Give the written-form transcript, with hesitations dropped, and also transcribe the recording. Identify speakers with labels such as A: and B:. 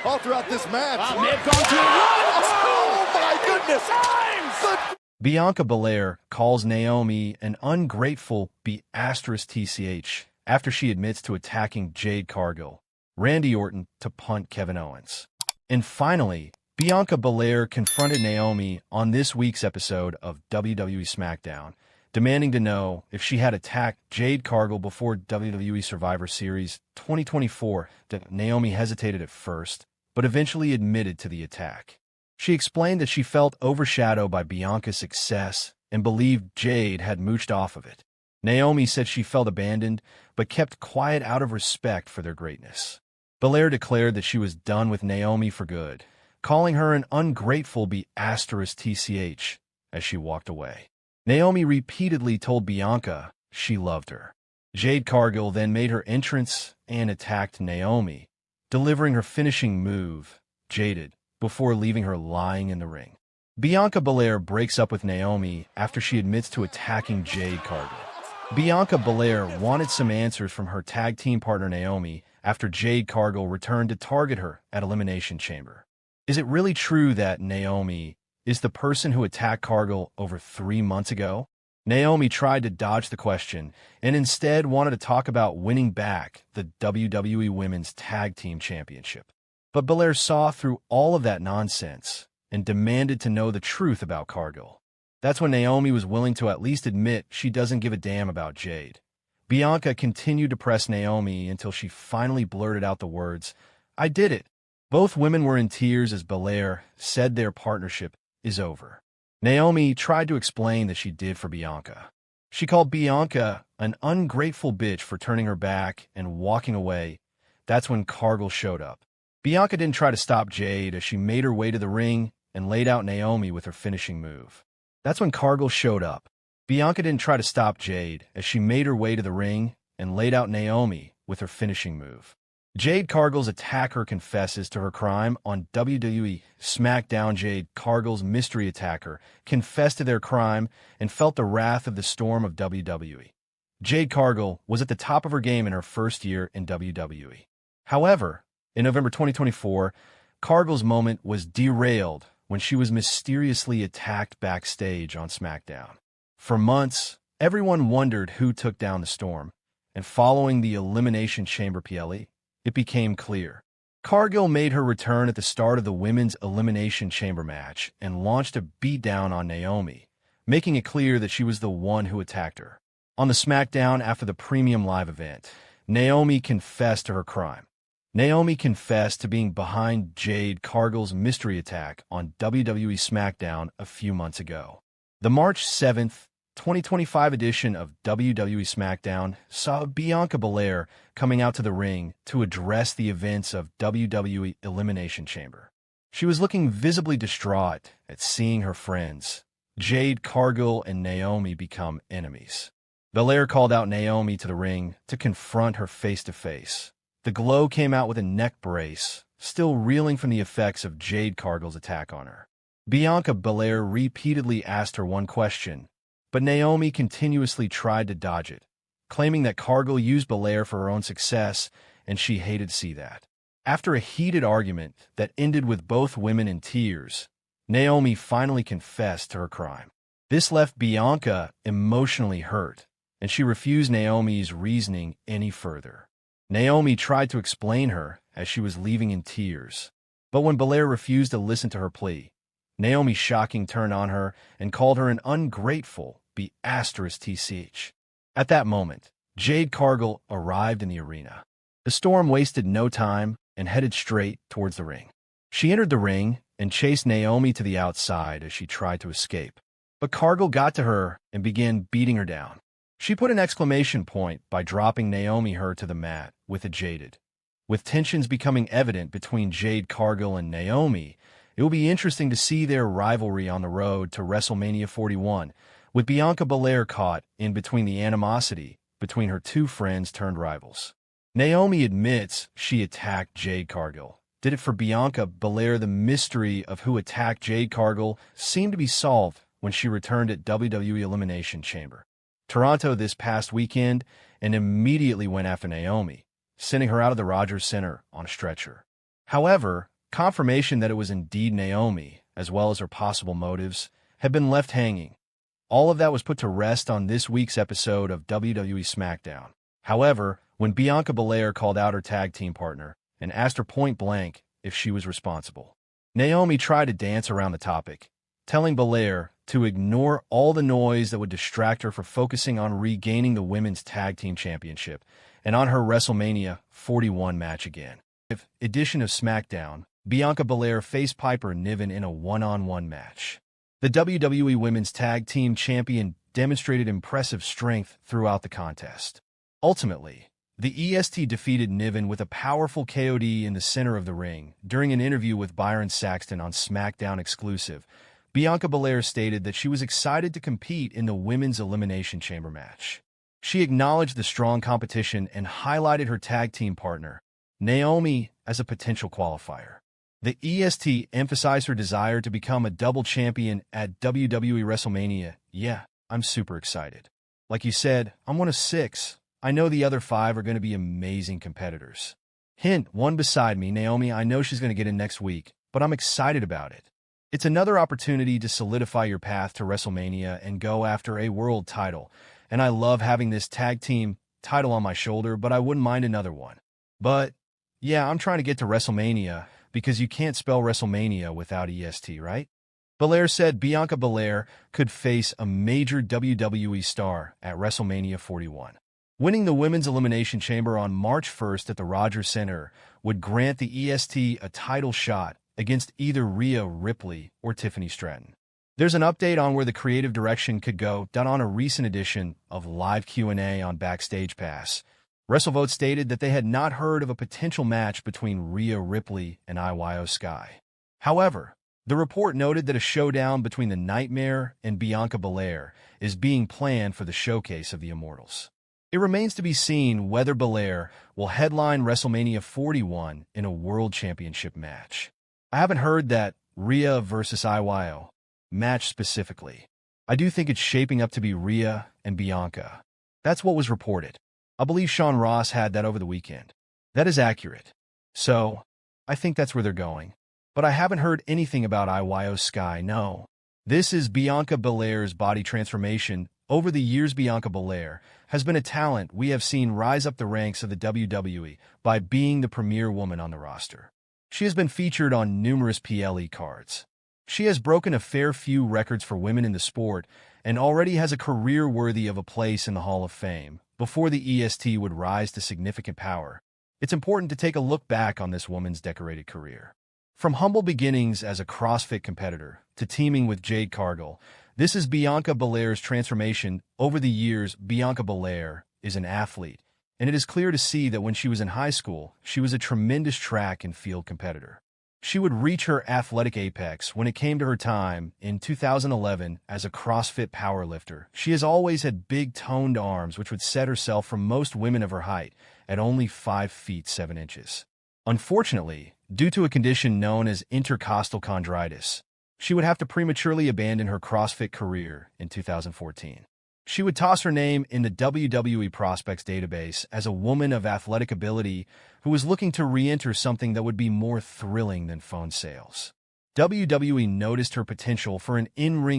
A: All throughout this match.
B: May have gone to
A: Oh my goodness!
C: Bianca Belair calls Naomi an ungrateful B***TCH after she admits to attacking Jade Cargill, Randy Orton to punt Kevin Owens. And finally, Bianca Belair confronted Naomi on this week's episode of WWE SmackDown, demanding to know if she had attacked Jade Cargill before WWE Survivor Series 2024. Naomi hesitated at first, but eventually admitted to the attack. She explained that she felt overshadowed by Bianca's success and believed Jade had mooched off of it. Naomi said she felt abandoned, but kept quiet out of respect for their greatness. Belair declared that she was done with Naomi for good, calling her an ungrateful B***TCH as she walked away. Naomi repeatedly told Bianca she loved her. Jade Cargill then made her entrance and attacked Naomi, delivering her finishing move, Jaded, before leaving her lying in the ring. Bianca Belair breaks up with Naomi after she admits to attacking Jade Cargill. Bianca Belair wanted some answers from her tag team partner Naomi after Jade Cargill returned to target her at Elimination Chamber. Is it really true that Naomi is the person who attacked Cargill over 3 months ago? Naomi tried to dodge the question and instead wanted to talk about winning back the WWE Women's Tag Team Championship. But Belair saw through all of that nonsense and demanded to know the truth about Cargill. That's when Naomi was willing to at least admit she doesn't give a damn about Jade. Bianca continued to press Naomi until she finally blurted out the words, "I did it." Both women were in tears as Belair said their partnership is over. Naomi tried to explain that she did for Bianca. She called Bianca an ungrateful bitch for turning her back and walking away. That's when Cargill showed up. Bianca didn't try to stop Jade as she made her way to the ring and laid out Naomi with her finishing move. That's when Cargill showed up. Bianca didn't try to stop Jade as she made her way to the ring and laid out Naomi with her finishing move. Jade Cargill's attacker confesses to her crime on WWE SmackDown. Jade Cargill's mystery attacker confessed to their crime and felt the wrath of the storm of WWE. Jade Cargill was at the top of her game in her first year in WWE. However, in November 2024, Cargill's moment was derailed when she was mysteriously attacked backstage on SmackDown. For months, everyone wondered who took down the storm, and following the Elimination Chamber PLE, it became clear. Cargill made her return at the start of the Women's Elimination Chamber match and launched a beatdown on Naomi, making it clear that she was the one who attacked her. On the SmackDown after the Premium Live event, Naomi confessed to her crime. Naomi confessed to being behind Jade Cargill's mystery attack on WWE SmackDown a few months ago. The March 7th, 2025 edition of WWE SmackDown saw Bianca Belair coming out to the ring to address the events of WWE Elimination Chamber. She was looking visibly distraught at seeing her friends, Jade Cargill and Naomi, become enemies. Belair called out Naomi to the ring to confront her face-to-face. The Glow came out with a neck brace, still reeling from the effects of Jade Cargill's attack on her. Bianca Belair repeatedly asked her one question, but Naomi continuously tried to dodge it, claiming that Cargill used Belair for her own success, and she hated to see that. After a heated argument that ended with both women in tears, Naomi finally confessed to her crime. This left Bianca emotionally hurt, and she refused Naomi's reasoning any further. Naomi tried to explain her as she was leaving in tears, but when Belair refused to listen to her plea, Naomi shocking turned on her and called her an ungrateful B***TCH. At that moment, Jade Cargill arrived in the arena. The Storm wasted no time and headed straight towards the ring. She entered the ring and chased Naomi to the outside as she tried to escape, but Cargill got to her and began beating her down. She put an exclamation point by dropping Naomi her to the mat with a Jaded. With tensions becoming evident between Jade Cargill and Naomi, it will be interesting to see their rivalry on the road to WrestleMania 41, with Bianca Belair caught in between the animosity between her two friends turned rivals. Naomi admits she attacked Jade Cargill. Did it for Bianca Belair. The mystery of who attacked Jade Cargill seemed to be solved when she returned at WWE Elimination Chamber Toronto this past weekend and immediately went after Naomi, sending her out of the Rogers Center on a stretcher. However, confirmation that it was indeed Naomi, as well as her possible motives, had been left hanging. All of that was put to rest on this week's episode of WWE SmackDown. However, when Bianca Belair called out her tag team partner and asked her point blank if she was responsible, Naomi tried to dance around the topic, telling Belair to ignore all the noise that would distract her from focusing on regaining the Women's Tag Team Championship and on her WrestleMania 41 match again. Edition of SmackDown, Bianca Belair faced Piper Niven in a one-on-one match. The WWE Women's Tag Team Champion demonstrated impressive strength throughout the contest. Ultimately, the EST defeated Niven with a powerful KOD in the center of the ring. During an interview with Byron Saxton on SmackDown Exclusive, Bianca Belair stated that she was excited to compete in the Women's Elimination Chamber match. She acknowledged the strong competition and highlighted her tag team partner, Naomi, as a potential qualifier. The EST emphasized her desire to become a double champion at WWE WrestleMania. Yeah, I'm super excited. Like you said, I'm one of 6. I know the other 5 are going to be amazing competitors. Hint, one beside me, Naomi, I know she's going to get in next week, but I'm excited about it. It's another opportunity to solidify your path to WrestleMania and go after a world title. And I love having this tag team title on my shoulder, but I wouldn't mind another one. But, yeah, I'm trying to get to WrestleMania, because you can't spell WrestleMania without EST, right? Belair said Bianca Belair could face a major WWE star at WrestleMania 41. Winning the Women's Elimination Chamber on March 1st at the Rogers Center would grant the EST a title shot against either Rhea Ripley or Tiffany Stratton. There's an update on where the creative direction could go done on a recent edition of Live Q&A on Backstage Pass. WrestleVote stated that they had not heard of a potential match between Rhea Ripley and IYO SKY. However, the report noted that a showdown between the Nightmare and Bianca Belair is being planned for the showcase of the Immortals. It remains to be seen whether Belair will headline WrestleMania 41 in a World Championship match. I haven't heard that Rhea versus IYO match specifically. I do think it's shaping up to be Rhea and Bianca. That's what was reported. I believe Sean Ross had that over the weekend. That is accurate. So, I think that's where they're going. But I haven't heard anything about IYO SKY, no. This is Bianca Belair's body transformation. Over the years, Bianca Belair has been a talent we have seen rise up the ranks of the WWE by being the premier woman on the roster. She has been featured on numerous PLE cards. She has broken a fair few records for women in the sport and already has a career worthy of a place in the Hall of Fame. Before the EST would rise to significant power, it's important to take a look back on this woman's decorated career. From humble beginnings as a CrossFit competitor to teaming with Jade Cargill, this is Bianca Belair's transformation. Over the years, Bianca Belair is an athlete, and it is clear to see that when she was in high school, she was a tremendous track and field competitor. She would reach her athletic apex when it came to her time in 2011 as a CrossFit powerlifter. She has always had big toned arms which would set herself from most women of her height at only 5 feet 7 inches. Unfortunately, due to a condition known as intercostal chondritis, she would have to prematurely abandon her CrossFit career in 2014. She would toss her name in the WWE Prospects database as a woman of athletic ability who was looking to re-enter something that would be more thrilling than phone sales. WWE noticed her potential for an in-ring